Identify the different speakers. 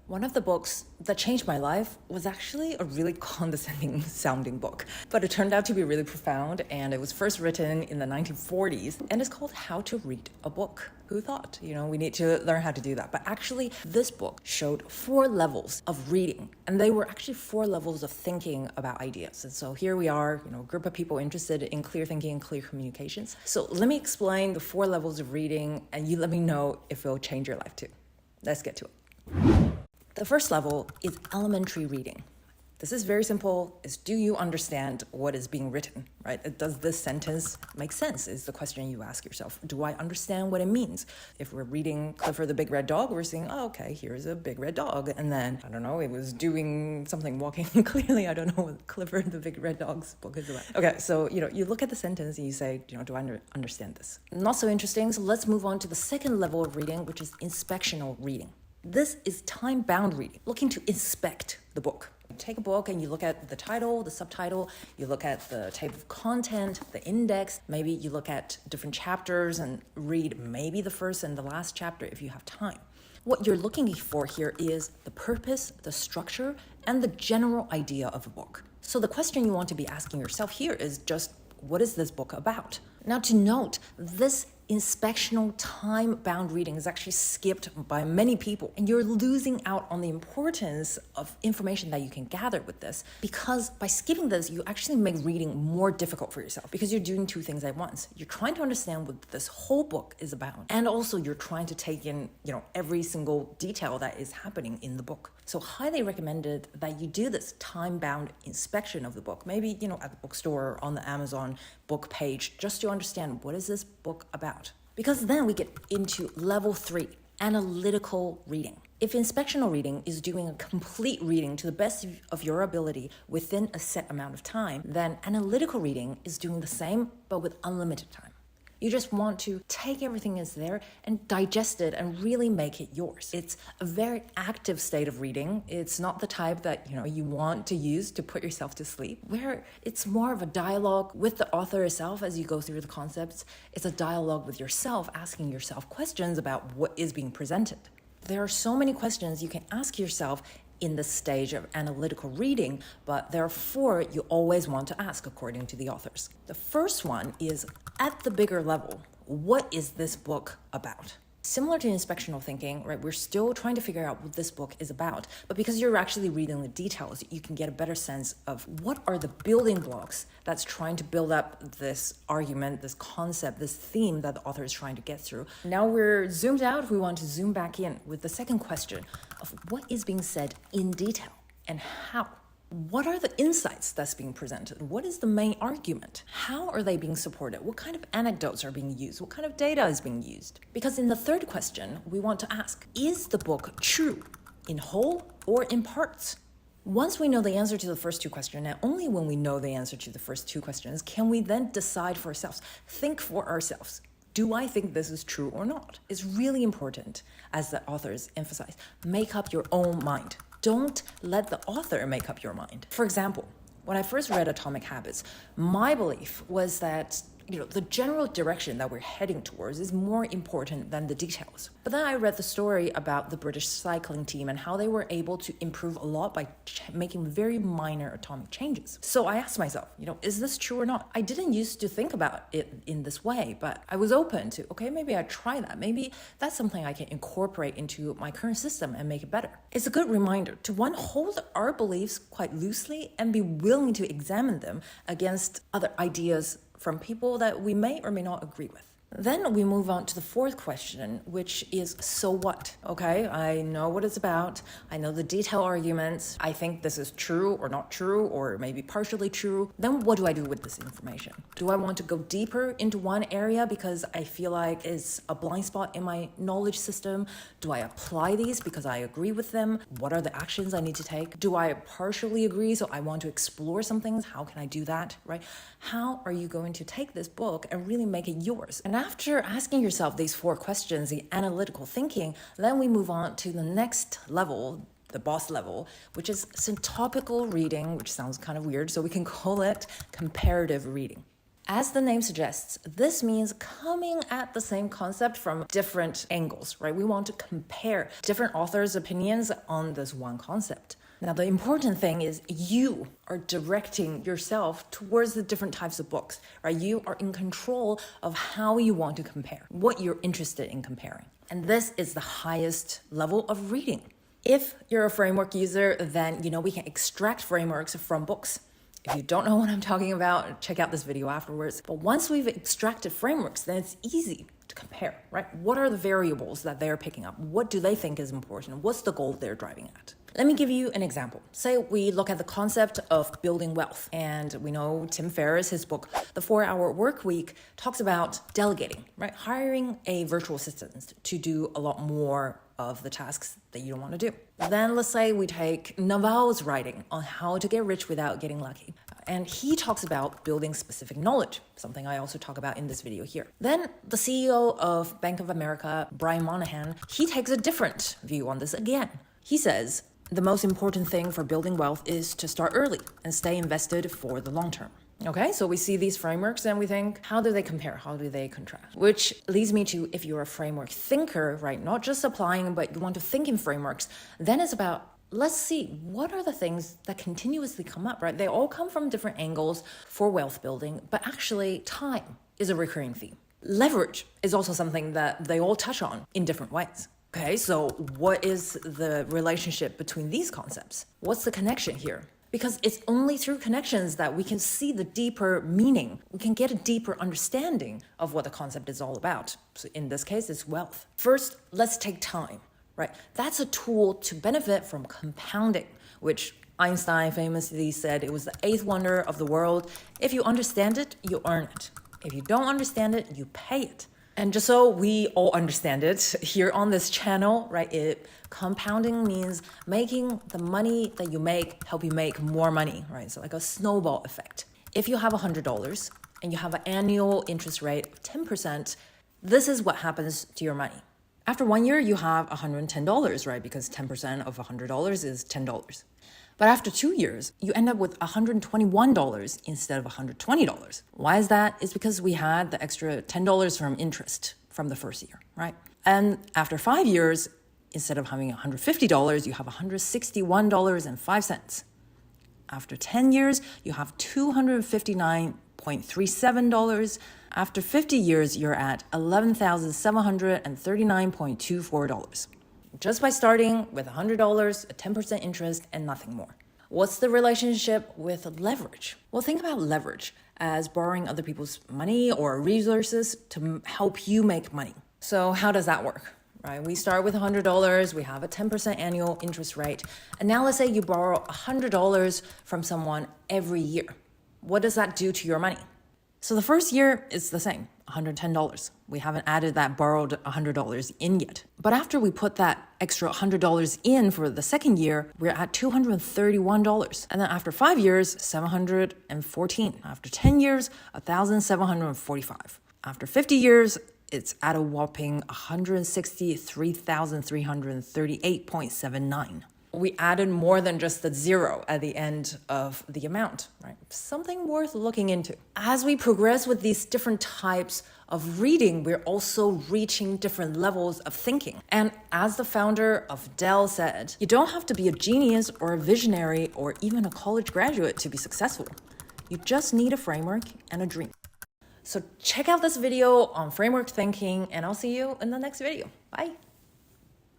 Speaker 1: One of the books that changed my life was actually a really condescending sounding book, but it turned out to be really profound, and it was first written in the 1940s, and it's called How to Read a Book. Who thought, we need to learn how to do that? But actually, this book showed 4 levels of reading, and they were actually 4 levels of thinking about ideas. And so here we are, a group of people interested in clear thinking and clear communications. So let me explain the 4 levels of reading, and you let me know if it will change your life too. Let's get to it. The first level is elementary reading. This is very simple. It's, do you understand what is being written, right? Does this sentence make sense is the question you ask yourself. Do I understand what it means? If we're reading Clifford the Big Red Dog, we're saying, oh, okay, here's a big red dog. And then, I don't know, it was doing something, walking. Clearly, I don't know what Clifford the Big Red Dog's book is about. Okay, so, you look at the sentence and you say, do I understand this? Not so interesting. So let's move on to the second level of reading, which is inspectional reading. This is time-bound reading, looking to inspect the book. You take a book and you look at the title, the subtitle, you look at the table of content, the index, maybe you look at different chapters and read maybe the first and the last chapter if you have time. What you're looking for here is the purpose, the structure, and the general idea of a book. So the question you want to be asking yourself here is just, what is this book about? Now to note, this inspectional time-bound reading is actually skipped by many people, and you're losing out on the importance of information that you can gather with this, because by skipping this, you actually make reading more difficult for yourself because you're doing 2 things at once. You're trying to understand what this whole book is about, and also you're trying to take in, every single detail that is happening in the book. So highly recommended that you do this time-bound inspection of the book, maybe, at the bookstore or on the Amazon book page, just to understand what is this book about. Because then we get into level 3, analytical reading. If inspectional reading is doing a complete reading to the best of your ability within a set amount of time, then analytical reading is doing the same, but with unlimited time. You just want to take everything that's there and digest it and really make it yours. It's a very active state of reading. It's not the type that you want to use to put yourself to sleep, where it's more of a dialogue with the author itself as you go through the concepts. It's a dialogue with yourself, asking yourself questions about what is being presented. There are so many questions you can ask yourself in the stage of analytical reading, but there are 4 you always want to ask according to the authors. The first one is, at the bigger level, what is this book about? Similar to inspectional thinking, right? We're still trying to figure out what this book is about, but because you're actually reading the details, you can get a better sense of what are the building blocks that's trying to build up this argument, this concept, this theme that the author is trying to get through. Now we're zoomed out, we want to zoom back in with the second question of what is being said in detail and how. What are the insights that's being presented? What is the main argument? How are they being supported? What kind of anecdotes are being used? What kind of data is being used? Because in the third question, we want to ask, is the book true in whole or in parts? Once we know the answer to the first 2 questions, and only when we know the answer to the first 2 questions, can we then decide for ourselves, think for ourselves. Do I think this is true or not? It's really important, as the authors emphasize, make up your own mind. Don't let the author make up your mind. For example, when I first read Atomic Habits, my belief was that the general direction that we're heading towards is more important than the details. But then I read the story about the British cycling team and how they were able to improve a lot by making very minor atomic changes. So I asked myself, is this true or not? I didn't used to think about it in this way, but I was open to, okay, maybe I try that. Maybe that's something I can incorporate into my current system and make it better. It's a good reminder to hold our beliefs quite loosely and be willing to examine them against other ideas from people that we may or may not agree with. Then we move on to the 4th question, which is, so what? Okay, I know what it's about. I know the detailed arguments. I think this is true or not true, or maybe partially true. Then what do I do with this information? Do I want to go deeper into one area because I feel like it's a blind spot in my knowledge system? Do I apply these because I agree with them? What are the actions I need to take? Do I partially agree, so I want to explore some things? How can I do that, right? How are you going to take this book and really make it yours? And after asking yourself these 4 questions, the analytical thinking, then we move on to the next level, the boss level, which is syntopical reading, which sounds kind of weird, so we can call it comparative reading. As the name suggests, this means coming at the same concept from different angles, right? We want to compare different authors' opinions on this one concept. Now, the important thing is you are directing yourself towards the different types of books, right? You are in control of how you want to compare, what you're interested in comparing. And this is the highest level of reading. If you're a framework user, then we can extract frameworks from books. If you don't know what I'm talking about, check out this video afterwards. But once we've extracted frameworks, then it's easy to compare, right? What are the variables that they're picking up? What do they think is important? What's the goal they're driving at? Let me give you an example. Say we look at the concept of building wealth, and we know Tim Ferriss, his book, The 4-Hour Workweek, talks about delegating, right? Hiring a virtual assistant to do a lot more of the tasks that you don't want to do. Then let's say we take Naval's writing on how to get rich without getting lucky. And he talks about building specific knowledge, something I also talk about in this video here. Then the CEO of Bank of America, Brian Moynihan, he takes a different view on this again. He says, the most important thing for building wealth is to start early and stay invested for the long term. Okay, so we see these frameworks and we think, how do they compare? How do they contrast? Which leads me to, if you're a framework thinker, right, not just applying, but you want to think in frameworks, then it's about, let's see, what are the things that continuously come up, right? They all come from different angles for wealth building, but actually time is a recurring theme. Leverage is also something that they all touch on in different ways. Okay, so what is the relationship between these concepts? What's the connection here? Because it's only through connections that we can see the deeper meaning. We can get a deeper understanding of what the concept is all about. So in this case, it's wealth. First, let's take time, right? That's a tool to benefit from compounding, which Einstein famously said it was the 8th wonder of the world. If you understand it, you earn it. If you don't understand it, you pay it. And just so we all understand it, here on this channel, right, compounding means making the money that you make help you make more money, right? So like a snowball effect. If you have $100 and you have an annual interest rate of 10%, this is what happens to your money. After 1 year, you have $110, right? Because 10% of $100 is $10. But after 2 years, you end up with $121 instead of $120. Why is that? It's because we had the extra $10 from interest from the first year, right? And after 5 years, instead of having $150, you have $161.05. After 10 years, you have $259.37. After 50 years, you're at $11,739.24. Just by starting with $100, a 10% interest, and nothing more. What's the relationship with leverage? Well, think about leverage as borrowing other people's money or resources to help you make money. So how does that work? Right? We start with $100, we have a 10% annual interest rate, and now let's say you borrow $100 from someone every year. What does that do to your money? So the first year is the same, $110. We haven't added that borrowed $100 in yet. But after we put that extra $100 in for the second year, we're at $231. And then after 5 years, $714. After 10 years, $1,745. After 50 years, it's at a whopping $163,338.79. We added more than just the zero at the end of the amount, right? Something worth looking into. As we progress with these different types of reading, we're also reaching different levels of thinking. And as the founder of Dell said, you don't have to be a genius or a visionary or even a college graduate to be successful. You just need a framework and a dream. So check out this video on framework thinking, and I'll see you in the next video. Bye.